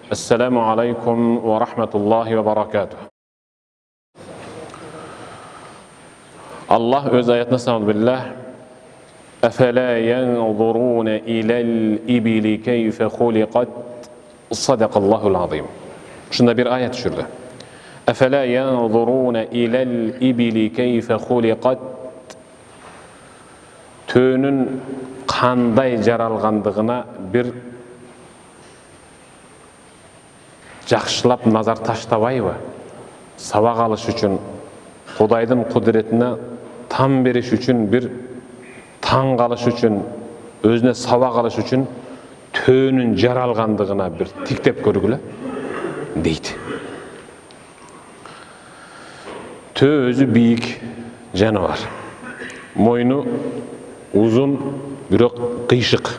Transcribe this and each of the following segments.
Assalamu alaikum wa rahmatullahi wa barakatuh. Allah öz ayetine estağfirullah. Efela yanzurun ilal ibili keyfe huliqat. Sadaqallahul azim. Şunda bir ayet düşürdü. Efela yanzurun ilal ibili keyfe huliqat. Tönün qanday jaralgandığına bir жақшылап назар таштабайбы? Сабақ алыш үшін, Құдайдың құдіретіне там беріш үшін, бір таң қалыш үшін, өзіне сабақ алыш үшін төнін жаралғандығына бір тиктеп көргілі дейді. Тө өзі биік жануар. Мойны uzun, бирок қишық.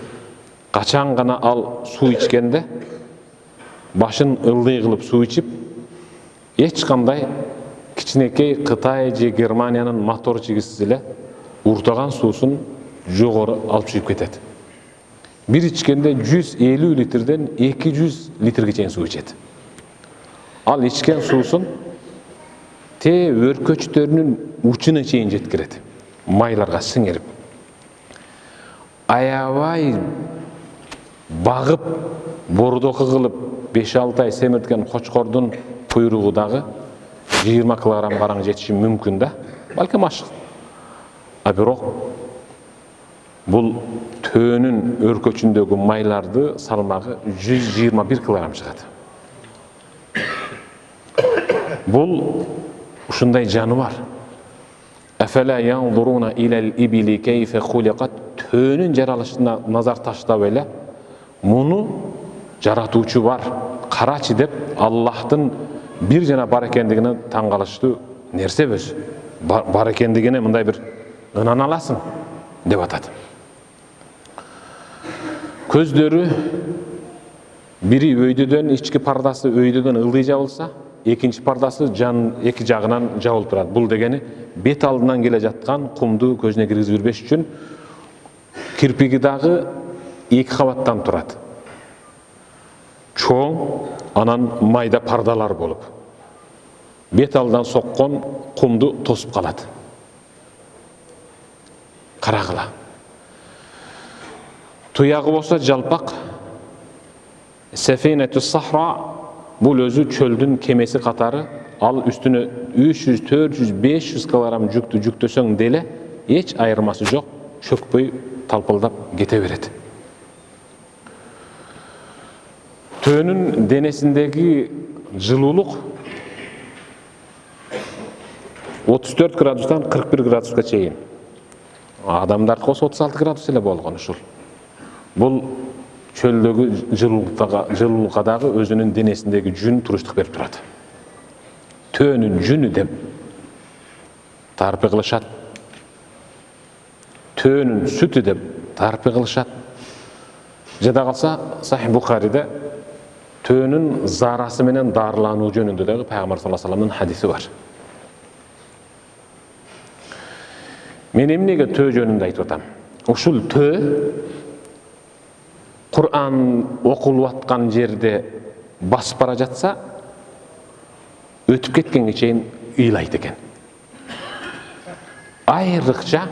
Қачан ғана ал су içкенде башын ылдый кылып суу ичип, эч кандай кичинекей Кытай же Германиянын мотор чигисиз эле уртаган суусун жогору алып чыгып кетет. Бир ичкенде 150 литрден 200 литрге чейин суу ичет. Ал ичкен суусун те өркөчтөрүнүн учуна чейин жеткирет. Майларга сиңирип. Аябай багып, бордоку кылып 5-6 ай семирткен кочкордун куйругу дагы 20 килограмм караң жетиши мүмкүн да. Балким ашык. А бирок бул төөнүн өркөчүндөгү майларды салмагы 121 килограмм чыгат. Бул ушундай жаныбар. Афала янзуруна илал ибили кейфе хулиқат. Төөнүн жаралышына назар таштап эле муну жаратуучу бар, карачы деп Аллахтын бир жана бар экендигине таң калыштуу нерсе өз. Бар экендигине мындай бир ынана аласың деп атат. Көздөрү бири өйдөдөн, ички пардасы өйдөдөн ылдый жабылса, экинчи пардасы жан эки жагынан жабылып турат. Бул дегени бет алдынан келе жаткан кумду көзүнө киргизип жүрбөш үчүн кирпиги дагы 2 кабаттан турат. Чоң, анан майда пардалар болуп. Бет алдан соккон кумду тосуп калат. Карагыла. Туягы болсо жалпак. Сафинатус сахра бул өзү чөлдүн кемеси катары. Ал үстүнө 300, 400, 500 килограмм жүктү жүктөсөң деле эч айырмасы жок, чөкпөй талпылдап кете берет. Төөнүн денесиндеги жылуулук 34 градустан 41 градуска чейин. Адамдардыкы болсо 36 градус эле болгон ушул. Бул чөлдөгү жылуулукка дагы өзүнүн денесиндеги жүн туруштук берип турат. Төөнүн жүнү деп тарыпы кылышат. Төөнүн сүтү деп тарыпы кылышат. Жада калса Сахih Бухариде төөнүн зарасы менен дарылануу жөнүндө дагы Пайгамбар саллаллаху алейхи вассаламдын хадиси бар. Мен эмнеге төө жөнүндө айтып атам? Ушул төө Кур'ан окулуп аткан жерде басып бара жатса, өтүп кеткенге чейин ыйлайт экен. Айрыкча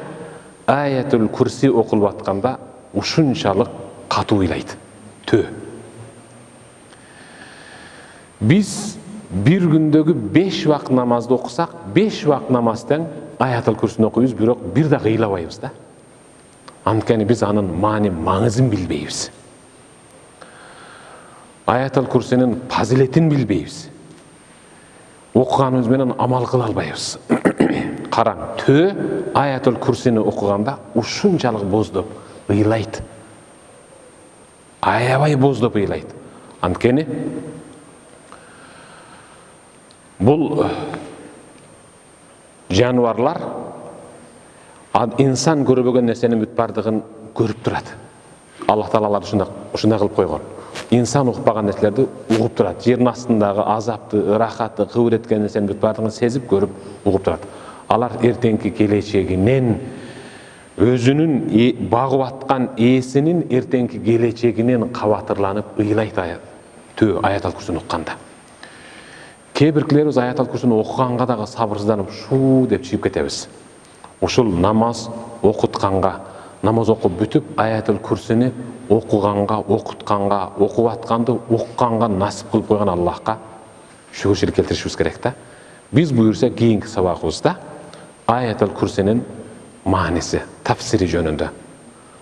Аятул Курси окулуп атканда ушунчалык катуу ыйлайт төө. Biz bir gündөгү 5 вакыт намазды окусак, 5 вакыт намаздан Аятул Курсини окуйбуз, бирок бир да ыйлабайбыз да. Анткени биз анын маңызын билбейбиз. Аятул Курсинин фазилетин билбейбиз. Окуганыбыз менен амал кыла албайбыз. Караң, төө Аятул Курсини окуганда ушунчалык боздоп ыйлайт. Аябай боздоп ыйлайт. Анткени бул жануарлар инсан көрбөгөн нерсенин бүт бардыгын көрүп турат. Аллах Таалалар ушундай кылып койгон. Инсан укпаган нерселерди угуп турат. Жердин астындагы азапты, ырахатты, кыбыр эткен нерсенин бүт бардыгын сезип, көрүп, угуп турат. Алар эртеңки келечегинен, өзүнүн багып аткан ээсинин эртеңки келечегинен кабатырланып ыйлайт Tö Ayat al-Kursi'ni okuganda. Kebirkilerimiz Ayat al-Kursi'ni okuganga dagı sabırsızdanıp şu dep çiğip ketebiz. Uşul namaz okutkanга, namaz okup бүтүп Ayat al-Kursi'ni okuganga, okutkanga, okup atkанды укканга насип кылып койгон Аллахка şükürçülük keltirişimiz керек да. Biz buyursa keyinki sabakımızda Ayat al-Kursi'nin manisi, tafsiri jönündө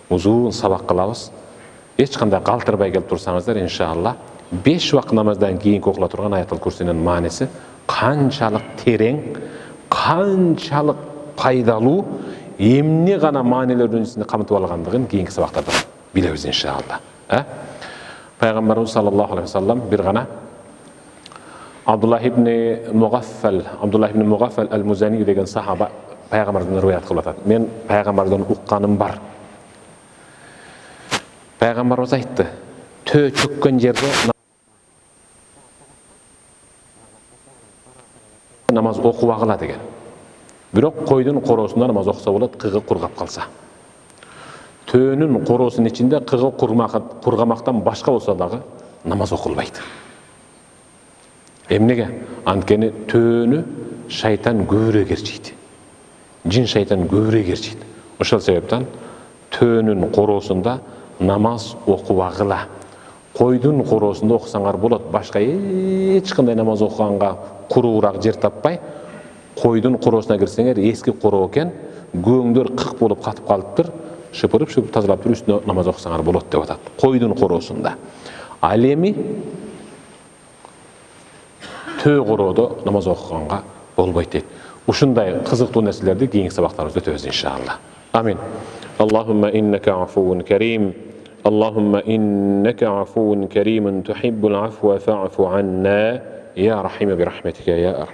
uzun sabak kılabız. Hiç kандай kaldırmay gelip tursanızlar inşallah 5 vakit namazdan keyinki okula turgan Ayat al-Kursi'nin manisi kançalık tereң, kançalık пайдалуу, эмне гана маанилердин ичинде камтып алгандыгын кийинки сабактарда билебиз иншалла. Пайгамбарыбыз саллаллаху алейхи ва саллям бир гана Abdullah ibn Mughaffal al-Muzani деген сахаба пайгамбардан риwayat кылып атат. Мен пайгамбардан укканым бар. Пайгамбарыбыз айтты: "Төө чөккөн жерде намаз окубагыла" деген. Бирок койдун коросунда намаз окуса болот, кыгы кургап калса. Төөнүн коросунун ичинде кыгы кургамактан башка болсо дагы намаз окулбайт. Эмнеге? Анткени төөнү шайтан көбүрөөк ээрчийт. Жин шайтан көбүрөөк ээрчийт. Ошол себептен төөнүн коросунда намаз окубагыла. Койдун коросунда окусаңар болот, башка эч кандай намаз окуганга куруураак жер таппай, койдун коросуна кирсеңер, эски короо экен, көңдөр кык болуп катып калыптыр, шыпырып тазалап туруп үстүнө намаз окусаңар болот деп атат. Койдун коросунда. Ал эми төө короодо намаз окуганга болбойт дейт. Ушундай кызыктуу нерселерди кийинки сабактарыбызда өтөбүз иншалла. Амин. Аллахумма иннека афуун карим. Аллахумма иннека афуун карим, тухиббул афва фа'фу анна. Ya Rahim bi rahmetike ya Erham.